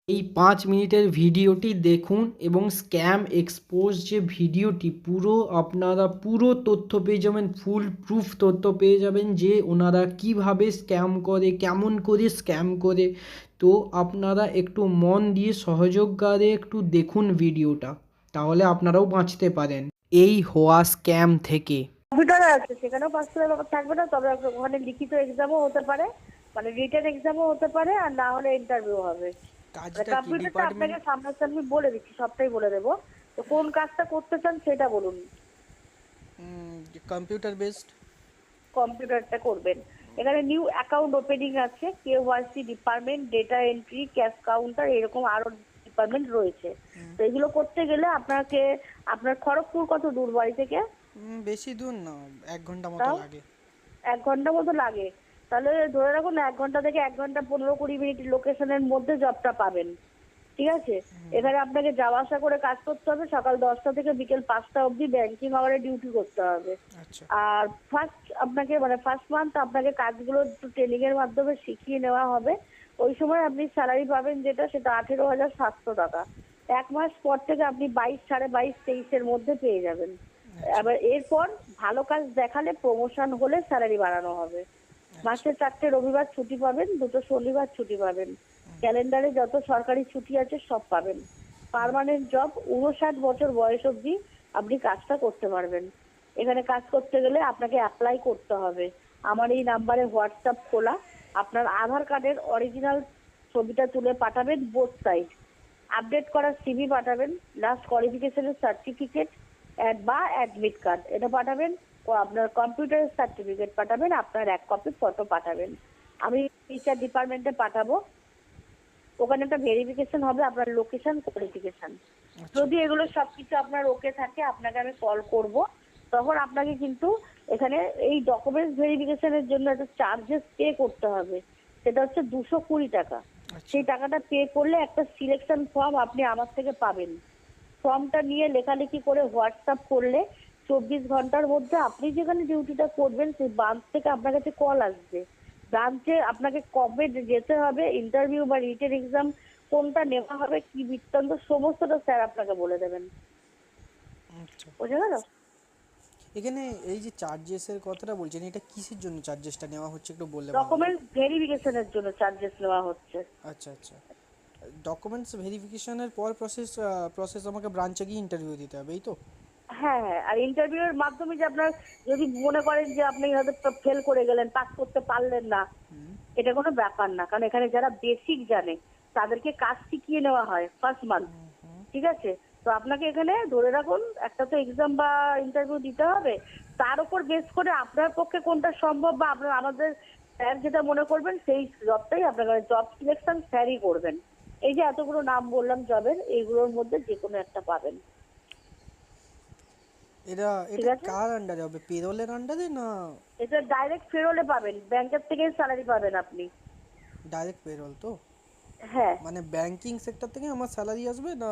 এই 5 মিনিটের ভিডিওটি দেখুন এবং স্ক্যাম এক্সপোজ যে ভিডিওটি আপনারা পুরো তথ্য পেয়ে যাবেন, ফুল প্রুফ তথ্য পেয়ে যাবেন যে ওনারা কিভাবে স্ক্যাম করে, কেমন করে স্ক্যাম করে। তো আপনারা একটু মন দিয়ে সহযোগিতারে একটু দেখুন ভিডিওটা, তাহলে আপনারাও বাঁচতে পারেন এই হওয়া স্ক্যাম থেকে। কম্পিউটার আছে, সেখানেও 500 ব্যাপার থাকবে না, তবে ওখানে লিখিত এক্সামও হতে পারে, মানে রিটেন এক্সামও হতে পারে, আর না হলে ইন্টারভিউ হবে। মানে কাজটা কি কম্পিউটারটা ডিপার্টমেন্ট? আপনাকে সামনাসামনি বলে দিচ্ছি, সবটাই বলে দেবো। তো কোন কাজটা করতে চান সেটা বলুন। Computer based. কম্পিউটারটা করবেন। এখানে নিউ অ্যাকাউন্ট ওপেনিং আছে, KYC department, data entry, cash counter, এরকম আরো ডিপার্টমেন্ট রয়েছে। তো এগুলো করতে গেলে আপনাকে, আপনার খড়গপুর কত দূর বাড়ি থেকে? বেশি দূর না, 1 ঘন্টা মতো তাও লাগে। 1 ঘন্টা মতো লাগে। তাহলে ধরে রাখুন 1 ঘন্টা থেকে 1 ঘন্টা 15-20 মিনিট লোকেশনের মধ্যে জবটা পাবেন। ঠিক আছে। এখানে আপনাকে যাওয়া আসা করে কাজ করতে হবে, সকাল 10টা থেকে বিকেল 5টা অবধি ব্যাংকিং আওয়ারে ডিউটি করতে হবে। আচ্ছা। আর ফার্স্ট মান্থ আপনাকে কাজগুলো একটু ট্রেনিং এর মাধ্যমে শিখিয়ে নেওয়া হবে। ওই সময় আপনি স্যালারি পাবেন সেটা 18,700 টাকা। 1 মাস পর থেকে আপনি 22, 22.5, 23-এর মধ্যে পেয়ে যাবেন। আচ্ছা। এবার এরপর ভালো কাজ দেখালে প্রমোশন হলে স্যালারি বাড়ানো হবে। আচ্ছা। মাসে 4টে রবিবার ছুটি পাবেন, 2টো শনিবার ছুটি পাবেন। ক্যালেন্ডারে যত সরকারি ছুটি আছে সব পাবেন। পার্মানেন্ট জব, 59 বছর বয়স অবধি আপনি কাজটা করতে পারবেন। এখানে কাজ করতে গেলে আপনাকে অ্যাপ্লাই করতে হবে। আমার এই নাম্বারে হোয়াটসঅ্যাপ খোলা। আপনার আধার কার্ডের অরিজিনাল ছবিটা তুলে পাঠাবেন, বোথ সাইড। আপডেট করা সিভি পাঠাবেন, লাস্ট কোয়ালিফিকেশনের সার্টিফিকেট বা অ্যাডমিট কার্ড এটা পাঠাবেন, ও আপনার কম্পিউটারের সার্টিফিকেট পাঠাবেন, আপনার 1 কপি ফটো পাঠাবেন। আমি টিচার ডিপার্টমেন্টে পাঠাবো। ওখানে একটা ভেরিফিকেশন হবে, আপনার লোকেশন, কোয়ালিফিকেশন। আচ্ছা। যদি এগুলো সবকিছু আপনার ওকে থাকে আপনাকে আমি কল করব। তখন আপনাকে কিন্তু এখানে এই ডকুমেন্টস ভেরিফিকেশনের জন্য একটা চার্জেস পে করতে হবে। সেটা হচ্ছে 220 টাকা। আচ্ছা। সেই টাকাটা পে করলে একটা সিলেকশন ফর্ম আপনি আমার থেকে পাবেন। ফর্মটা নিয়ে লেখালেখি করে হোয়াটসঅ্যাপ করলে 24 ঘন্টার মধ্যে আপনি যেখানে ডিউটিটা করবেন সেই ব্রাঞ্চ থেকে আপনার কাছে কল আসবে। ব্রাঞ্চে আপনাকে কবে যেতে হবে, ইন্টারভিউ বা রিটেন এক্সাম কোনটা নেওয়া হবে, কি বৃত্তান্ত, সমস্তটা স্যার আপনাকে বলে দেবেন। আচ্ছা। বোঝা গেল? এখানে এই যে চার্জেসের কথাটা বলছেন, এটা কিসের জন্য চার্জেসটা নেওয়া হচ্ছে একটু বললে ভালো হতো। ডকুমেন্টস ভেরিফিকেশনের জন্য চার্জেস নেওয়া হচ্ছে। আচ্ছা আচ্ছা। ডকুমেন্টস ভেরিফিকেশনের পর প্রসেস আমাকে ব্রাঞ্চে গিয়ে ইন্টারভিউ দিতে হবে, এই তো? হ্যাঁ হ্যাঁ, আর ইন্টারভিউ এর মাধ্যমে যে আপনার, যদি মনে করেন যে আপনি হয়তো ফেল করে গেলেন, পাস করতে পারলেন না, এটা কোনো ব্যাপার না। কারণ এখানে যারা বেসিক জানে তাদেরকে কাজ শিখিয়ে নেওয়া হয় ফার্স্ট মান্থ। ঠিক আছে। তো আপনাকে এখানে ধরে রাখুন একটা তো এক্সাম বা ইন্টারভিউ দিতে হবে, তার উপর বেস করে আপনার পক্ষে কোনটা সম্ভব বা আপনার, আমাদের স্যার যেটা মনে করবেন সেই জবটাই আপনার, জব সিলেকশন স্যারই করবেন। এই যে এতগুলো নাম বললাম জবের, এইগুলোর মধ্যে যে কোনো একটা পাবেন। এটা ঠিক এটা আছে। কার আন্ডারে হবে, পেরোলের আন্ডারে না? এটা ডাইরেক্ট ফেরোলে পাবেন, ব্যাংকের থেকেই স্যালারি পাবেন আপনি। ডাইরেক্ট পেরোল তো? হ্যাঁ। মানে ব্যাংকিং সেক্টর থেকে আমার স্যালারি আসবে না?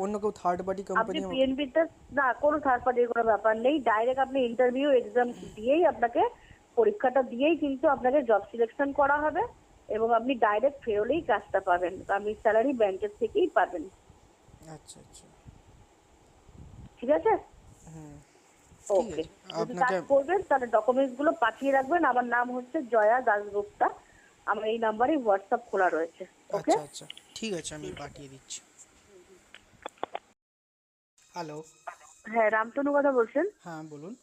অন্য কেউ থার্ড পার্টি আপনি কোম্পানি আমাকে? পিএনবিতে, না কোনো থার্ড পার্টির কোনো ব্যাপার নেই, ডাইরেক্ট আপনি ইন্টারভিউ এক্সাম দিয়েই আপনাকে, পরীক্ষাটা দিয়েই কিন্তু আপনাকে জব সিলেকশন করা হবে, এবং আপনি ডাইরেক্ট ফেরোলেই কাজটা পাবেন। আপনি স্যালারি ব্যাংকের থেকেই পাবেন। আচ্ছা আচ্ছা। ঠিক আছে। হুম। ঠিক ওকে। আছে। যদি আপনাকে। কাজ করবেন তাহলে ডকুমেন্টস গুলো পাঠিয়ে রাখবেন। আমার নাম হচ্ছে জয়া দাশগুপ্তা। আমার এই নাম্বারে হোয়াটসঅ্যাপ খোলা রয়েছে। ওকে। আচ্ছা আচ্ছা। ঠিক আছে, আমি পাঠিয়ে দিচ্ছি। হ্যালো। হ্যাঁ, রামতনু কথা বলছেন? হ্যাঁ বলুন।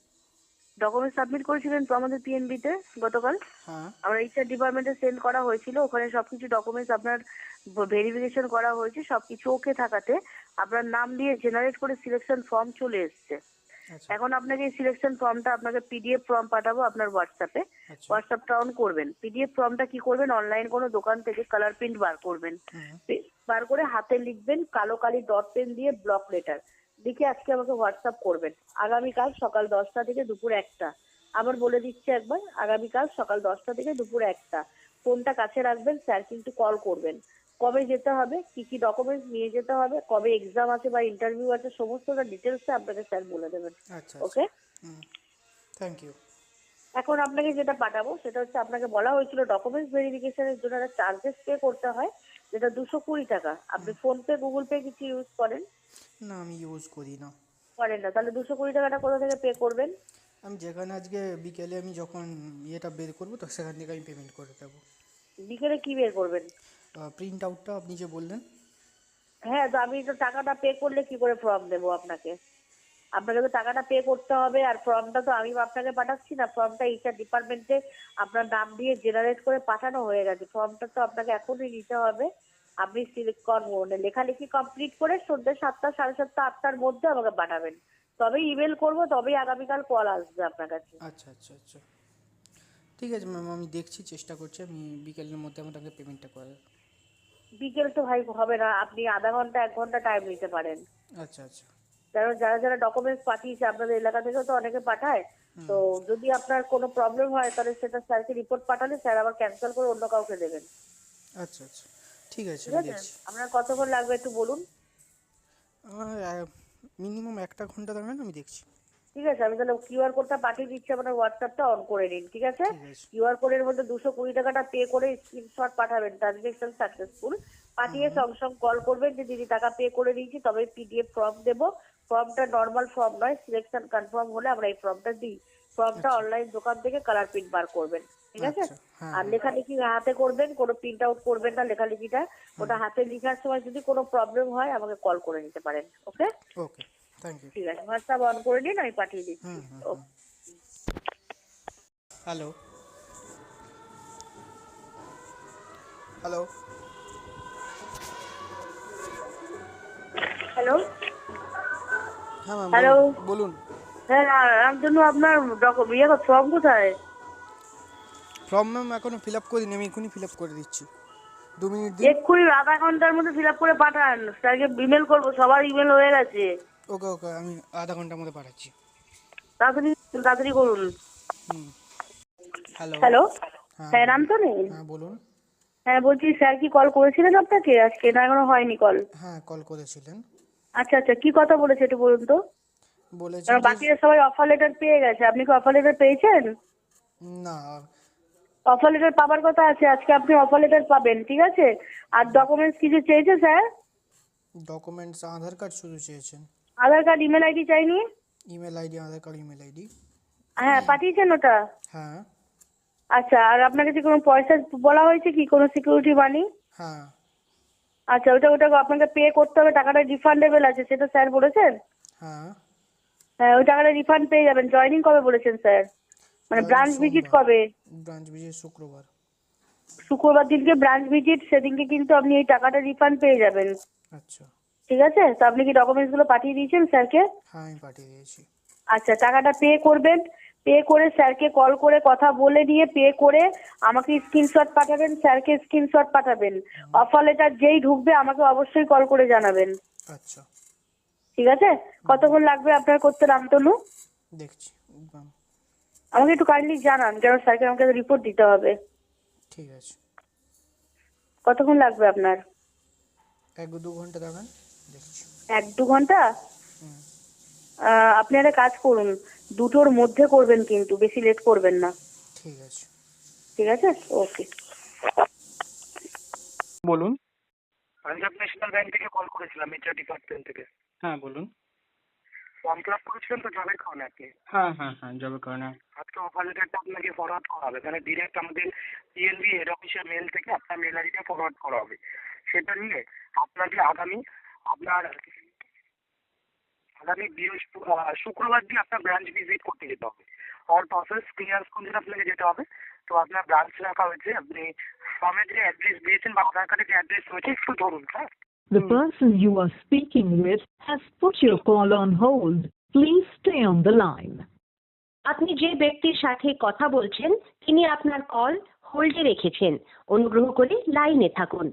ডকুমেন্ট সাবমিট করেছিলেন তো আমাদের পিএনবি তে গতকাল। হ্যাঁ। আমার এইচআর ডিপার্টমেন্টে সেন্ড করা হয়েছিল, ওখানে সবকিছু ডকুমেন্টস আপনার ভেরিফিকেশন করা হয়েছে, সবকিছু ওকে থাকাতে আপনার নাম দিয়ে জেনারেট করে সিলেকশন ফর্ম চলে এসেছে। আচ্ছা এখন আপনাকে এই সিলেকশন ফর্মটা, আপনাকে পিডিএফ ফর্ম পাঠাবো আপনার হোয়াটসঅ্যাপে। আচ্ছা। হোয়াটসঅ্যাপটা অন করবেন, পিডিএফ ফর্মটা কি করবেন, অনলাইন কোনো দোকান থেকে কালার প্রিন্ট বার করবেন। হুম। বার করে হাতে লিখবেন, কালো কালি ডট পেন দিয়ে ব্লক লেটার লিখে আজকে আমাকে হোয়াটসঅ্যাপ করবেন। আগামীকাল সকাল 10টা থেকে দুপুর 1টা। আবার বলে দিচ্ছি একবার, আগামীকাল সকাল 10টা থেকে দুপুর 1টা। ফোনটা কাছে রাখবেন, স্যার কিন্তু কল করবেন। কবে যেতে হবে, কি কি ডকুমেন্টস নিয়ে যেতে হবে, কবে এক্সাম আছে বা ইন্টারভিউ আছে, সমস্তটা ডিটেলসে আপনাকে স্যার বলে দেবেন। আচ্ছা আচ্ছা। ওকে। হুম। Thank you. এখন আপনাকে যেটা পাঠাবো সেটা হচ্ছে, আপনাকে বলা হয়েছিল ডকুমেন্টস ভেরিফিকেশনের জন্য একটা চার্জেস পে করতে হয়। যেটা 220 টাকা। আপনি ফোনপে গুগল পে কিছু ইউজ করেন? না, আমি ইউজ করি না। করেন না, তাহলে 220 টাকাটা কোথা থেকে পে করবেন? আমি যেখানে আজকে বিকেলে আমি যখন ইয়েটা বের করবো তো সেখান থেকে আমি পেমেন্ট করে দেবো। বিকেলে কি বের করবেন? প্রিন্ট আউটটা আপনি যে বললেন। হ্যাঁ, তো আমি তো টাকাটা পে করলে কি করে ফর্ম দেবো আপনাকে? আপনাকে তো টাকাটা পে করতে হবে, আর ফর্মটা তো আমি আপনাকে পাঠাচ্ছি না, ফর্মটা এইচআর ডিপার্টমেন্টে আপনার নাম দিয়ে জেনারেট করে পাঠানো হয়ে গেছে। ফর্মটা তো আপনাকে এখনই নিতে হবে। আপনি লেখালেখি কমপ্লিট করে সন্ধ্যে 7টা, 7:30, 8টার মধ্যে আমাকে পাঠাবেন। তবেই ইমেল করবো, তবেই আগামীকাল কল আসবে আপনার কাছে। আচ্ছা আচ্ছা আচ্ছা, ঠিক আছে ম্যাম, আমি দেখছি, চেষ্টা করছি আমি বিকেলের মধ্যে আপনাকে পেমেন্টটা করে দেবো। বিকেল তো ভাই হবে না, আপনি আধা ঘন্টা 1 ঘন্টা টাইম নিতে পারেন। আচ্ছা আচ্ছা। কারণ যারা যারা ডকুমেন্টস পাঠিয়েছে আপনাদের এলাকা থেকেও তো অনেকে পাঠায়। তো যদি আপনার কোনো প্রবলেম হয় তাহলে সেটা স্যারকে রিপোর্ট পাঠালে স্যার আবার ক্যান্সেল করে অন্য কাউকে দেবেন। আচ্ছা আচ্ছা, ঠিক আছে, ঠিক আমি আছে, দেখছি। আপনার কতক্ষণ লাগবে একটু বলুন। আমার মিনিমাম 1 ঘন্টা দেবেন, আমি দেখছি। ঠিক আছে, আমি তাহলে কিউআর কোডটা পাঠিয়ে দিচ্ছি, আপনার হোয়াটসঅ্যাপটা অন করে নিন। ঠিক আছে, ঠিক আছে। কিউআর কোডের মধ্যে 220 টাকাটা পে করে স্ক্রিনশট পাঠাবেন, ট্রানজেকশন সাকসেসফুল। পাঠিয়ে সঙ্গে সঙ্গে কল করবেন যে দিদি টাকা পে করে দিয়েছি, তবে পিডিএফ ফর্ম দেবো। ফর্মটা নর্মাল ফর্ম নয়, সিলেকশন কনফার্ম হলে আমরা এই ফর্মটা দিই। ফর্মটা আচ্ছা অনলাইন দোকান থেকে কালার প্রিন্ট বার করবেন। ঠিক আছে, আচ্ছা, হ্যাঁ আর হ্যাঁ। লেখালেখি হাতে করবেন, কোনো প্রিন্ট আউট করবেন না লেখালেখিটা। ওটা হাতে লেখার সময় যদি কোনো প্রবলেম হয় আমাকে কল করে নিতে পারেন। Okay, okay, thank you. ঠিক আছে, হোয়াটসঅ্যাপ অন করে নিন, আমি পাঠিয়ে দিচ্ছি। হুম হুম হুম। ওকে। Hello hello. হ্যালো। হ্যাঁ ম্যাম, হ্যালো। বলুন বলুন। হ্যাঁ, রামধনু, আপনার ফর্ম কোথায়? ফর্ম ম্যাম এখনও ফিল আপ করিনি, আমি এখনই ফিল আপ করে দিচ্ছি, 2 মিনিট দিন। এক্ষুনি আধা ঘন্টার মধ্যে ফিল আপ করে পাঠান, স্যারকে ইমেল করবো, সবার ইমেল হয়ে গেছে। ওকে ওকে, আমি আধা ঘন্টার মধ্যে পাঠাচ্ছি। তাড়াতাড়ি তাড়াতাড়ি করুন। হুম। হ্যালো। হ্যালো। হ্যাঁ হ্যাঁ, বলুন। রামধনু। হ্যাঁ বলুন। হ্যাঁ, বলছি স্যার কি কল করেছিলেন আপনাকে আজকে, না এখনো হয়নি কল? হ্যাঁ, কল করেছিলেন। আচ্ছা আচ্ছা, কি কথা বলেছে একটু বলুন তো। বলেছেন কারণ যে বাকিরা সবাই অফার লেটার পেয়ে গেছে, আপনি কি অফার লেটার পেয়েছেন? না, অফার লেটার পাবার কথা আছে, আজকে আপনি অফার লেটার পাবেন। ঠিক আছে, আর ডকুমেন্টস কিছু চেয়েছে স্যার? ডকুমেন্টস আধার কার্ড শুধু চেয়েছেন। আধার কার্ড, ইমেল আইডি চাইনি? ইমেল আইডি, আধার কার্ড, ইমেল আইডি। হ্যাঁ, পাঠিয়েছেন ওটা? হ্যাঁ আচ্ছা, আর আপনার কাছে কোনো পয়সা বলা হয়েছে কি, কোনো সিকিউরিটি মানি? হ্যাঁ আচ্ছা, ওটা ওটা আপনাকে পে করতে হবে, টাকাটা রিফান্ডেবল আছে, সেটা স্যার বলেছেন? হ্যাঁ। হ্যাঁ, ওই টাকাটা রিফান্ড পেয়ে যাবেন। জয়েনিং কবে বলেছেন স্যার? মানে ব্রাঞ্চ ভিজিট সোমবার। কবে? ব্রাঞ্চ ভিজিট শুক্রবার। শুক্রবার দিনকে ব্রাঞ্চ ভিজিট, সেদিনকে কিন্তু আপনি এই টাকাটা রিফান্ড পেয়ে যাবেন। আচ্ছা। ঠিক আছে, তো আপনি কি ডকুমেন্টসগুলো পাঠিয়ে দিয়েছেন স্যারকে? হ্যাঁ, আমি পাঠিয়ে দিয়েছি। আচ্ছা, টাকাটা পে করবেন। পে করে স্যারকে কল করে কথা বলে নিয়ে পে করে আমাকে স্ক্রিনশট পাঠাবেন, স্যারকে স্ক্রিনশট পাঠাবেন। অফার লেটার যেই ঢুকবে আমাকে অবশ্যই কল করে জানাবেন। আচ্ছা, ঠিক আছে, কতক্ষণ লাগবে আপনার করতে রামতনু? দেখছি ম্যাম। আমাকে একটু কাইন্ডলি জানান, কারণ স্যারকে আমাকে রিপোর্ট দিতে হবে। ঠিক আছে, কতক্ষণ লাগবে আপনার? 1-2 ঘন্টা দেবেন, দেখছি। 1-2 ঘন্টা? হুম। আপনি একটা কাজ করুন, 2টোর মধ্যে করবেন, কিন্তু বেশি লেট করবেন না। ঠিক আছে। ঠিক আছে, ওকে। বলুন। পাঞ্জাব ন্যাশনাল ব্যাংক থেকে কল করেছিলাম, এইচআর ডিপার্টমেন্ট থেকে। হ্যাঁ বলুন। ফর্ম ফিল আপ করেছিলেন তো জবের কারণে আপনি? হ্যাঁ হ্যাঁ হ্যাঁ, জবের কারণে। আজকে অফার লেটারটা আপনাকে ফরওয়ার্ড করা হবে, মানে ডিরেক্ট আমাদের পিএনবি হেড অফিসের মেল থেকে আপনার মেল আইডিতে ফরওয়ার্ড করা হবে। সেটা নিয়ে আপনাকে আপনার আগামী শুক্রবার দিন আপনার ব্রাঞ্চ ভিজিট করতে যেতে হবে। অল প্রসেস ক্লিয়ার করে আপনাকে যেতে হবে। তো আপনার ব্রাঞ্চ রাখা হয়েছে, আপনি ফর্মে যে অ্যাড্রেস দিয়েছেন বা আধার কার্ডে যে অ্যাড্রেস রয়েছে একটু ধরুন। হ্যাঁ, The person you are speaking with has put your call on hold. Please stay on the line. আপনি যে ব্যক্তির সাথে কথা বলছেন তিনি আপনার কল হোল্ডে রেখেছেন। অনুগ্রহ করে লাইনে থাকুন।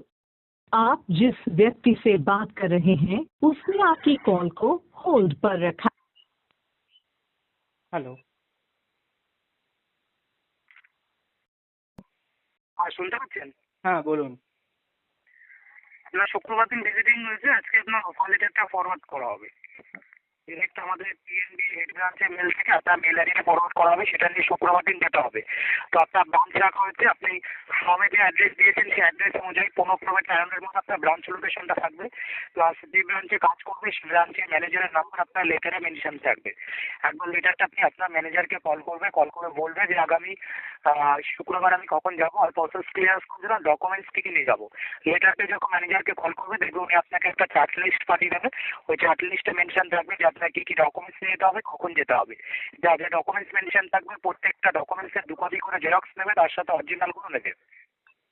आप जिस व्यक्ति से बात कर रहे हैं उसने आपकी कॉल को होल्ड पर रखा। হ্যালো। আর শুনতে পাচ্ছেন? হ্যাঁ বলুন। আপনার শুক্রবার দিন ভিজিটিং হয়েছে, আজকে আপনার অফার লেটারটা ফরওয়ার্ড করা হবে। ডিরেক্ট আমাদের পিএনবি হেড ব্রাঞ্চের মেল থেকে আপনার মেল আইডিতে ফরওয়ার্ড করা হবে, সেটা নিয়ে শুক্রবার দিন যেতে হবে। তো আপনার ব্রাঞ্চ রাখা হচ্ছে, আপনি ফর্মে যে অ্যাড্রেস দিয়েছেন সেই অ্যাড্রেস অনুযায়ী 15 মধ্যে আপনার ব্রাঞ্চ লোকেশনটা থাকবে, প্লাস যে ব্রাঞ্চে কাজ করবে সেই ব্রাঞ্চের ম্যানেজারের নাম্বার আপনার লেটারে মেনশন থাকবে। একবার লেটারটা আপনি আপনার ম্যানেজারকে কল করে বলবে যে আগামী শুক্রবার আমি কখন যাবো, আর প্রসেস ক্লিয়ার করতে না ডকুমেন্টস কি কি নিয়ে যাবো। লেটারটা যখন ম্যানেজারকে কল করবে দেখবে উনি আপনাকে একটা চার্ট লিস্ট পাঠিয়ে দেবে। ওই চার্ট লিস্টে মেনশন থাকবে যে আপনার কি কি ডকুমেন্টস নিয়ে যেতে হবে, কখন যেতে হবে। যা যা ডকুমেন্টস মেনশন থাকবে প্রত্যেকটা ডকুমেন্টসের 2 কপি করে জেরক্স নেবে, তার সাথে অরিজিনাল গুলো নেবে।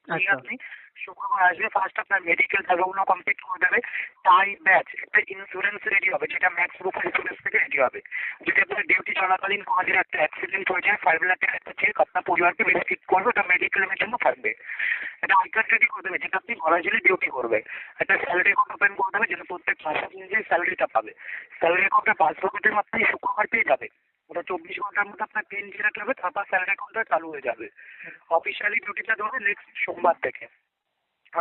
আচ্ছা। আপনি শুক্রবার আসবে, ফার্স্ট আপনার মেডিকেল থাকাগুলো কমপ্লিট করে দেবে। টাই ব্যাচ একটা ইন্স্যুরেন্স রেডি হবে, যেটা ম্যাক্স গ্রুপ ইন্স্যুরেন্স থেকে রেডি হবে। যদি আপনার ডিউটি চলাকালীন কোনো দিন একটা অ্যাক্সিডেন্ট হয়ে যায় 5 লাখ টাকার একটা চেক আপনার পরিবারকে বেনিফিট করবে, ওটা মেডিকেলের জন্য থাকবে। একটা আই কার্ড রেডি করে দেবে, যেটা আপনি ঘরে ডিউটি করবে। একটা স্যালারি অ্যাকাউন্ট ওপেন করে দেবে, যেটা প্রত্যেক মাসে আপনি যে স্যালারিটা পাবে। স্যালারি অ্যাকাউন্টে 500 কোটির মাত্রায় শুক্রবার পেয়ে যাবে। ওটা 24 ঘন্টার মধ্যে আপনার পিন জেনারেট হবে, তারপর স্যালারি অ্যাকাউন্টটা চালু হয়ে যাবে। অফিসিয়ালি ডিউটিটা ধরবে নেক্সট সোমবার থেকে।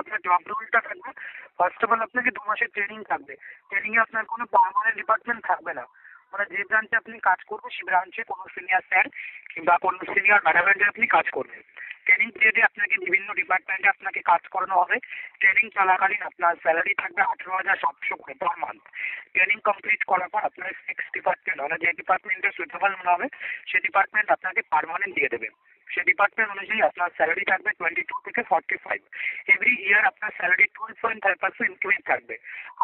আপনার জব রোলটা থাকবে, ফার্স্ট অফ অল আপনাকে 2 মাসের ট্রেনিং থাকবে। ট্রেনিংয়ে আপনার কোনো পার্মানেন্ট ডিপার্টমেন্ট থাকবে না। মানে যে ব্রাঞ্চে আপনি কাজ করবেন সেই ব্রাঞ্চে কোনো সিনিয়র স্যার কিংবা কোনো সিনিয়র ম্যানেজারে আপনি কাজ করবেন। ট্রেনিং পিরিয়ডে আপনাকে বিভিন্ন ডিপার্টমেন্টে আপনাকে কাজ করানো হবে। ট্রেনিং চলাকালীন আপনার স্যালারি থাকবে 18,700 করে পার মান্থ। ট্রেনিং কমপ্লিট করার পর আপনার নেক্সট ডিপার্টমেন্ট মানে যে ডিপার্টমেন্টে সুইটেবল মনে হবে সেই ডিপার্টমেন্ট আপনাকে পার্মানেন্ট দিয়ে দেবে। সেই ডিপার্টমেন্ট অনুযায়ী আপনার স্যালারি থাকবে 22 থেকে 45। এভরি ইয়ার আপনার স্যালারি 12.5% ইনক্রিমেন্ট থাকবে।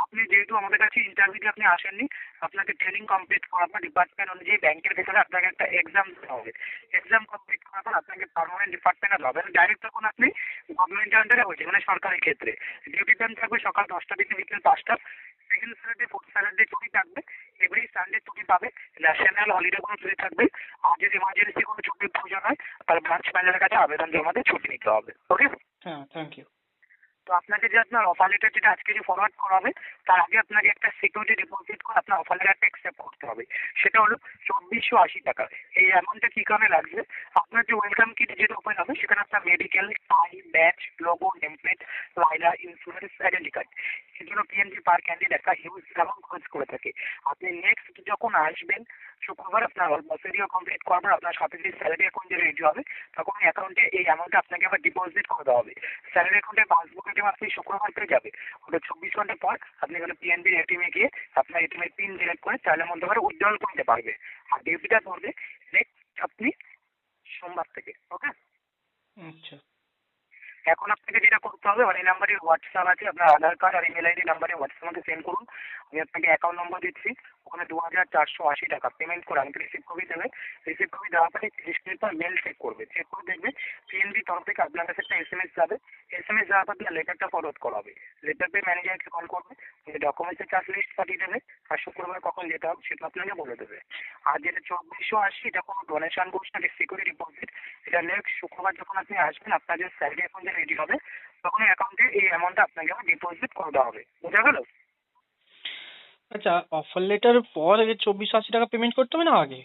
আপনি যেহেতু আমাদের কাছে ইন্টারভিউতে আপনি আসেননি, আপনাকে ট্রেনিং কমপ্লিট করার পর ডিপার্টমেন্ট অনুযায়ী ব্যাংকের ভেতরে আপনাকে একটা এক্সাম দিতে হবে। এক্সাম কমপ্লিট করার পর আপনাকে পার্মানেন্ট ডিপার্টমেন্টে যাবেন। ডাইরেক্ট তখন আপনি গভর্নমেন্টের আন্ডারে হয়েছে, মানে সরকারি ক্ষেত্রে। ডিউটি টাইম থাকবে সকাল 10টা থেকে বিকেল 5টা। সেকেন্ড স্যাটারডে ফোর্থ স্যাটারডে ছুটি থাকবে, এভরি সানডে ছুটি পাবে। ন্যাশনাল হলিডেগুলো ছুটি থাকবে। আর যদি এমার্জেন্সি কোনো ছুটির প্রয়োজন হয় তাহলে ব্রাঞ্চ ম্যানেজারের কাছে আবেদন জমা দিয়ে ছুটি নিতে হবে। ওকে? হ্যাঁ, থ্যাংক ইউ। তো আপনাকে যে আপনার অফার লেটার যেটা আজকে যে ফরওয়ার্ড করা হবে তার আগে আপনাকে একটা সিকিউরিটি ডিপোজিট করে আপনার অফার লেটারটা অ্যাকসেপ্ট করতে হবে। সেটা হলো 2480 টাকা। এই অ্যামাউন্টটা কী কারণে লাগবে, আপনার যে ওয়েলকাম কিট যেটা ওপেন হবে সেখানে আপনার মেডিকেল, টাই, ব্যাচ, লোগো, নেমপ্লেট, লাইলা, ইন্স্যুরেন্স, আইডেন্টি কার্ড, এর জন্য পিএনজি পার ক্যান্ডিডেট একটা হিউজ অ্যামাউন্ট খরচ করে থাকে। আপনি নেক্সট যখন আসবেন শুক্রবার আপনার বছরীয় কমপ্লিট করার পর আপনার সাথে যে স্যালারি অ্যাকাউন্ট যে রেডি হবে তখন অ্যাকাউন্টে এই অ্যামাউন্টটা আপনাকে আবার ডিপোজিট করে দেওয়া হবে। স্যালারি অ্যাকাউন্টে পাসবুকে যে আপনি শুক্রবার পেয়ে যাবে, ওটা 24 ঘন্টা পর আপনি ওখানে পিএনবির এটিএমে গিয়ে আপনার এটিএমের পিন জেনারেট করে চাইলের মধ্যে করে উইথড্রল করতে পারবে। আর ডিউটিটা করবে নেক্সট আপনি সোমবার থেকে। ওকে? আচ্ছা। এখন আপনাকে যেটা করতে হবে, মানে এই নাম্বারে হোয়াটসঅ্যাপ আছে, আপনার আধার কার্ড আর ইমেল আইডি নাম্বারে হোয়াটসঅ্যাপ আমাকে সেন্ড করুন। আমি আপনাকে অ্যাকাউন্ট নম্বর দিচ্ছি, ওখানে 2480 টাকা পেমেন্ট করে আমাকে রিসিভ কপি দেবে। রিসিভ কপি দেওয়ার পরে 30 মিনিট পর মেল চেক করবে। চেক করে দেখবে পিএনবি তরফ থেকে আপনার কাছে একটা SMS যাবে। SMS যাওয়ার পর আপনার লেটারটা ফরওয়ার্ড করা হবে। লেটার পেয়ে ম্যানেজারকে কল করবে, ডকুমেন্টসের চার্জ লিস্ট পাঠিয়ে দেবে, আর শুক্রবার কখন যেতে হবে সেটা আপনাকে বলে দেবে। আর যেটা 2480 এটা কোনো ডোনেশন বক্স না, সিকিউরিটি ডিপোজিট। এটা নেক্সট শুক্রবার যখন আপনি আসবেন আপনার যে স্যালারি অ্যাকাউন্টে রেডি হবে তখন অ্যাকাউন্টে এই অ্যামাউন্টটা আপনাকে আবার ডিপোজিট করে দেওয়া হবে। বোঝা গেল? আচ্ছা, অফার লেটার পর 2480 টাকা পেমেন্ট করতে হবে না আগে?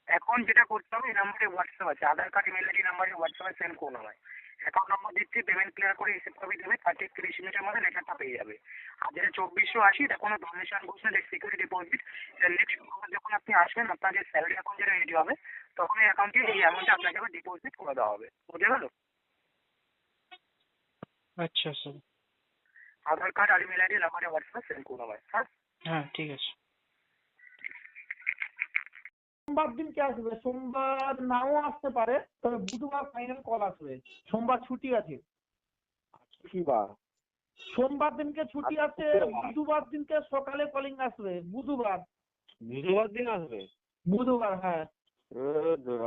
এখন যেটা করতে হবে এই নাম্বারে হোয়াটসঅ্যাপ আছে, আধার কার্ড ইমেল আইডি নাম্বারে হোয়াটসঅ্যাপে সেন্ড করুন আমায়। অ্যাকাউন্ট নম্বর দিচ্ছি, পেমেন্ট ক্লিয়ার করে রিসিভ কপি দেবে, 30 মিনিটের মধ্যে লেটারটা পেয়ে যাবে। আর যেটা 2480 এটা কোনো ডোনেশন বক্স না, সিকিউরিটি ডিপোজিট। এটা নেক্সট শুক্রবার যখন আপনি আসবেন আপনার যে স্যালারি অ্যাকাউন্ট যেটা রেডি হবে তখন এই অ্যাকাউন্টে এই অ্যামাউন্টটা আপনাকে আবার ডিপোজিট করে দেওয়া হবে। বুঝে গেল? আচ্ছা স্যার। আধার কার্ড আর ইমেল আইডি নাম্বারে হোয়াটসঅ্যাপে সেন্ড করুন আমায়। হ্যাঁ? হ্যাঁ, ঠিক আছে। সোমবার দিনকে আসবে, সোমবার নাও আসতে পারে, তবে বুধবার ফাইনাল কল আসবে। সোমবার ছুটি আছে, সোমবার দিনকে ছুটি আছে, বুধবার দিনকে সকালে কলিং আসবে। বুধবার দিন আসবে? বুধবার হ্যাঁ।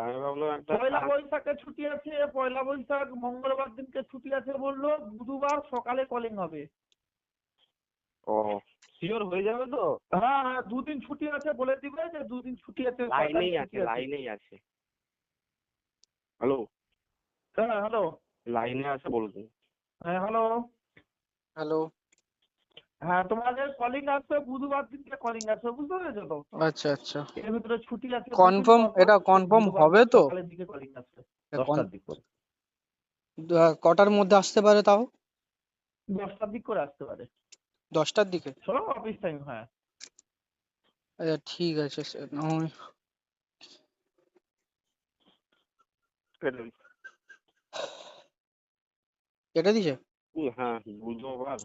আমি ভাবলাম একটা পয়লা বৈশাখে ছুটি আছে, পয়লা বৈশাখ মঙ্গলবার দিনকে ছুটি আছে বললো, বুধবার সকালে কলিং হবে। ও শিওর হয়ে যাবে তো? হ্যাঁ হ্যাঁ, দুদিন ছুটি আছে বলে দিবে যে দুদিন ছুটি আছে। লাইনেই আছে। হ্যালো, হ্যাঁ হ্যালো, লাইনে আছে বলুন। হ্যাঁ হ্যালো, হ্যালো। হ্যাঁ তোমাদের কলিং আসবে, বুধবার দিনকে কলিং আসবে, বুঝতে পেরেছো তো? আচ্ছা আচ্ছা, এর ভিতরে ছুটি আছে। কনফার্ম, এটা কনফার্ম হবে তো? সকালের দিকে কলিং আসবে। 10টার দিক করে। কটার মধ্যে আসতে পারে তাও? 10টার দিক করে আসতে পারে। 10টার দিকে? সব অফিস টাইম হ্যাঁ। আচ্ছা ঠিক আছে স্যার, না হয় পেলেন কেটে দিছে। হ্যাঁ বুধবার।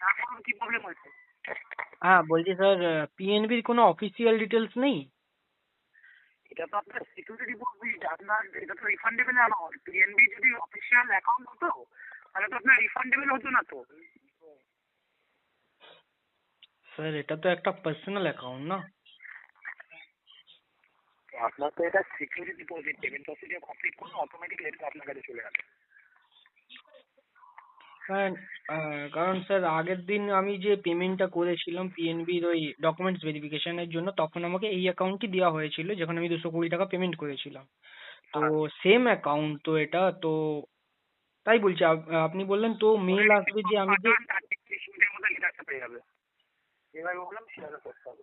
তারপর কি প্রবলেম হয়েছে? হ্যাঁ বলছি স্যার, পিএনবির কোনো অফিসিয়াল ডিটেলস নেই? এটা তো আপনার সিকিউরিটি ডিপোজিট, আপনার এটা তো রিফান্ডেবল অ্যামাউন্ট। পিএনবি যদি অফিসিয়াল অ্যাকাউন্ট হতো তাহলে তো আপনার রিফান্ডেবল হতো না তো। স্যার এটা তো একটা পার্সোনাল অ্যাকাউন্ট না? তো আপনার তো এটা security deposit, payment procedure complete করলে অটোমেটিক এটা আপনার কাছে চলে যাবে। হ্যাঁ, কারণ স্যার আগের দিন আমি যে পেমেন্টটা করেছিলাম পিএনবির ওই ডকুমেন্টস ভেরিফিকেশনের জন্য, তখন আমাকে এই অ্যাকাউন্টই দেওয়া হয়েছিল যেখানে আমি 220 টাকা পেমেন্ট করেছিলাম। তো সেম অ্যাকাউন্ট তো এটা, তো তাই বলছি আপনি বললেন তো মেল আসবে যে আমি যে মিনিটের মধ্যে লেটারটা পেয়ে যাবে। এবার বললাম সেভাবে করতে হবে।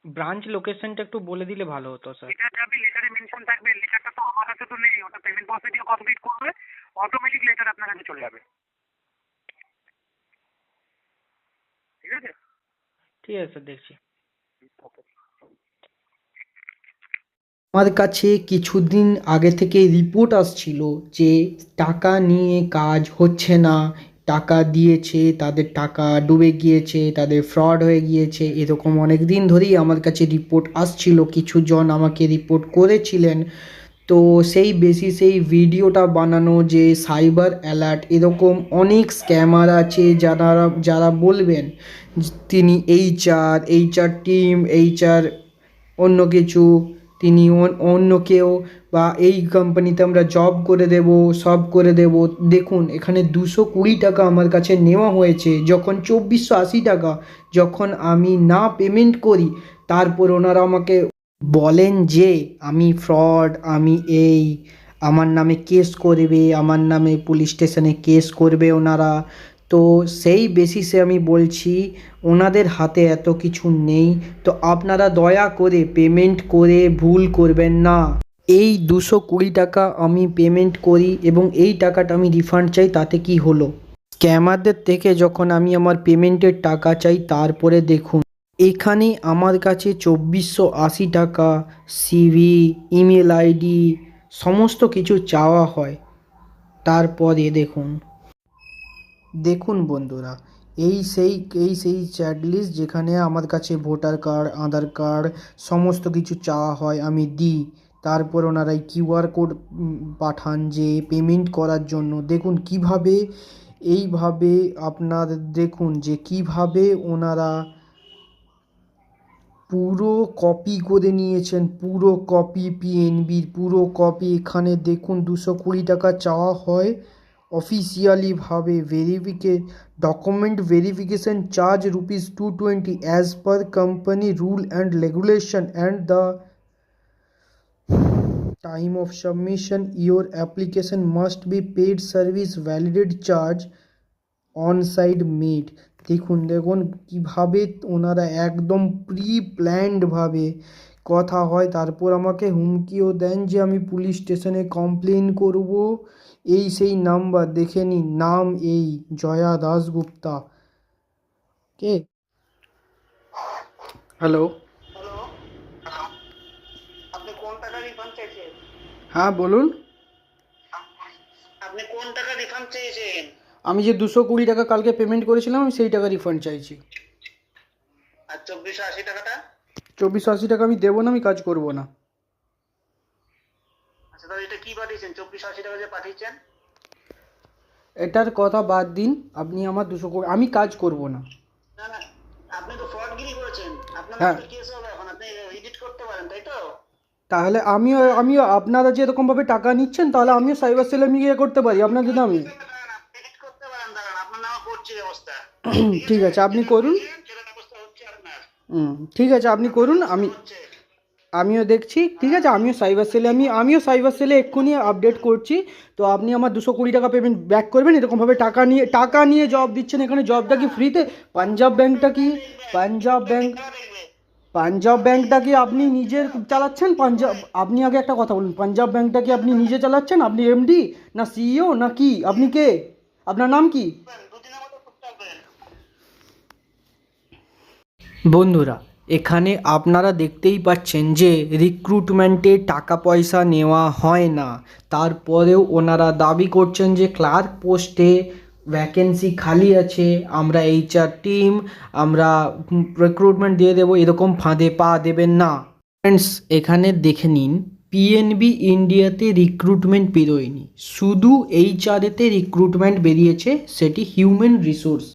ব্রাঞ্চ লোকেশনটা একটু বলে দিলে ভালো হতো স্যার। এটা যাবে, লেটারে মেনশন থাকবে। লেটারটা তো আমার কাছে তো নেই, ওটা পেমেন্ট প্রসিডিওর কমপ্লিট করবে অটোমেটিক লেটার আপনার কাছে চলে যাবে। ঠিক আছে? ঠিক আছে স্যার, দেখছি। ওকে। আমার কাছে কিছুদিন আগে থেকে রিপোর্ট আসছিল যে টাকা নিয়ে কাজ হচ্ছে না, টাকা দিয়েছে তাদের টাকা ডুবে গিয়েছে, তাদের ফ্রড হয়ে গিয়েছে, এরকম অনেক দিন ধরেই আমার কাছে রিপোর্ট আসছিল। কিছু জন আমাকে রিপোর্ট করেছিলেন, তো সেই বেসিসেই ভিডিওটা বানানো যে সাইবার অ্যালার্ট, এরকম অনেক স্ক্যামার আছে যারা যারা বলবেন তিনি এইচআর টিম, এইচআর অন্য কিছু, তিনি অন্য কেউ, বা এই কোম্পানিতে আমরা জব করে দেব, সব করে দেব। দেখুন এখানে 220 টাকা আমার কাছে নেওয়া হয়েছে, যখন 2480 টাকা যখন আমি না পেমেন্ট করি, তারপর ওনারা আমাকে বলেন যে আমি ফ্রড, আমি আমার নামে কেস করবে, আমার নামে পুলিশ স্টেশনে কেস করবে ওনারা। তো সেই বেসিসে আমি বলছি ওনাদের হাতে এত কিছু নেই, তো আপনারা দয়া করে পেমেন্ট করে ভুল করবেন না। এই 220 টাকা আমি পেমেন্ট করি এবং এই টাকাটা আমি রিফান্ড চাই, তাতে কি হলো? স্ক্যামারদের থেকে যখন আমি আমার পেমেন্টের টাকা চাই, তারপরে দেখুন এখানে আমার কাছে 2480 টাকা, সিভি, ইমেল আইডি সমস্ত কিছু চাওয়া হয়। তারপরে দেখুন বন্ধুরা, এই সেই চ্যাট লিস্ট যেখানে আমার কাছে ভোটার কার্ড, আধার কার্ড সমস্ত কিছু চাওয়া হয়, আমি দিই। তারপর ওনারা কিউআর কোড পাঠান যে পেমেন্ট করার জন্য। দেখুন কিভাবে এইভাবে আপনার দেখুন যে কিভাবে ওনারা পুরো কপি করে নিয়েছেন, পুরো কপি পিএনবির পুরো কপি। এখানে দেখুন 220 টাকা চাওয়া হয় অফিসিয়ালিভাবে। Document verification charge ₹220 as per company rule and regulation, and the time of submission your application must be paid service validate charge on site made। দেখুন কিভাবে ওনারা একদম প্রি প্ল্যান্ডভাবে কথা হয়। তারপর আমাকে হুমকিও দেন যে আমি পুলিশ স্টেশনে কমপ্লেন করব। এই সেই নাম্বার দেখে নিন, নাম এই জয়া দাশগুপ্তা। কে? হ্যালো, আপনি কোন টাকা রিফান্ড চাইছেন? হ্যাঁ বলুন। আপনি কোন টাকা রিফান্ড চেয়েছেন? আমি যে 220 টাকা কালকে পেমেন্ট করেছিলাম, আমি সেই টাকা রিফান্ড চাইছি। আর 2480 টাকাটা? 2480 টাকা আমি দেবো না, আমি কাজ করব না। আচ্ছা তাহলে এটা কি পাঠিয়েছেন? 2480 টাকা যে পাঠিয়েছেন? এটার কথা বাদ দিন, আপনি আমার 220, আমি কাজ করব না। না না, আপনি তো ফ্রডগিরি করেছেন। আপনার হ্যাঁ। নামে কেস হবে এখন। আপনি এডিট করতে পারেন, তাই তো? তাহলে আমিও আপনারা যে এরকমভাবে টাকা নিচ্ছেন, তাহলে আমিও সাইবার সেলে আমি ইয়ে করতে পারি আপনাদের নামে। এডিট করতে পারেন, দাঁড়ান আপনার নামে করছি ব্যবস্থা। ঠিক আছে আপনি করুন। সেটা ব্যবস্থা হচ্ছে আপনার। ঠিক আছে আপনি করুন, আমিও দেখছি। ঠিক আছে, আমিও সাইবার সেলে এক্ষুনি আপডেট করছি। তো আপনি আমার 220 টাকা পেমেন্ট ব্যাক করবেন। এরকমভাবে টাকা নিয়ে জব দিচ্ছেন, এখানে জবটা কি ফ্রিতে? পাঞ্জাব ব্যাংক, পাঞ্জাব ব্যাংকটা কি আপনি নিজে চালাচ্ছেন? পাঞ্জাব, আপনি আগে একটা কথা বলুন, পাঞ্জাব ব্যাংকটা কি আপনি নিজে চালাচ্ছেন? আপনি এমডি না সিইও না কি? আপনি কে? আপনার নাম কি? দুদিনের মধ্যে করতে পারবেন। বন্ধুরা, এখানে আপনারা দেখতেই পাচ্ছেন যে রিক্রুটমেন্টে টাকা পয়সা নেওয়া হয় না, তারপরেও ওনারা দাবি করছেন যে ক্লার্ক পোস্টে ভ্যাকেন্সি খালি আছে, আমরা এইচআর টিম, আমরা রিক্রুটমেন্ট দিয়ে দেবো, এরকম ফাঁদে পা দেবেন না। ফ্রেন্ডস, এখানে দেখে নিন, পিএনবি ইন্ডিয়াতে রিক্রুটমেন্ট বেরোয়নি, শুধু এইচআরেতে রিক্রুটমেন্ট বেরিয়েছে, সেটি হিউম্যান রিসোর্স।